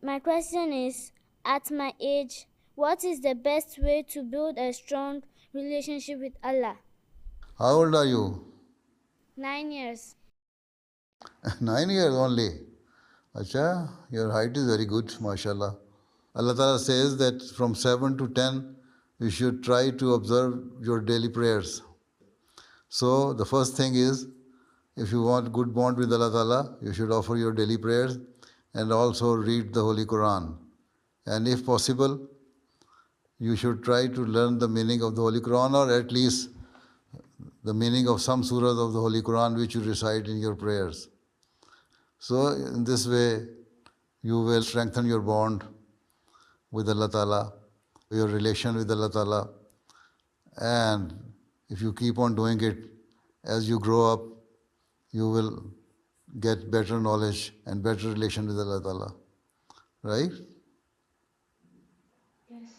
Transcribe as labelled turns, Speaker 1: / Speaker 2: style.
Speaker 1: My question is, at my age, what is the best way to build a strong relationship with Allah?
Speaker 2: How old are you?
Speaker 1: 9 years.
Speaker 2: 9 years only. Acha, your height is very good, mashallah. Allah Ta'ala says that from 7 to 10, you should try to observe your daily prayers. So the first thing is, if you want good bond with Allah Ta'ala, you should offer your daily prayers and also read the Holy Quran. And if possible, you should try to learn the meaning of the Holy Quran, or at least the meaning of some surahs of the Holy Quran which you recite in your prayers. So in this way, you will strengthen your bond with Allah Ta'ala, your relation with Allah Ta'ala. And if you keep on doing it, as you grow up, you will get better knowledge and better relation with Allah Ta'ala. Right?
Speaker 3: Yes.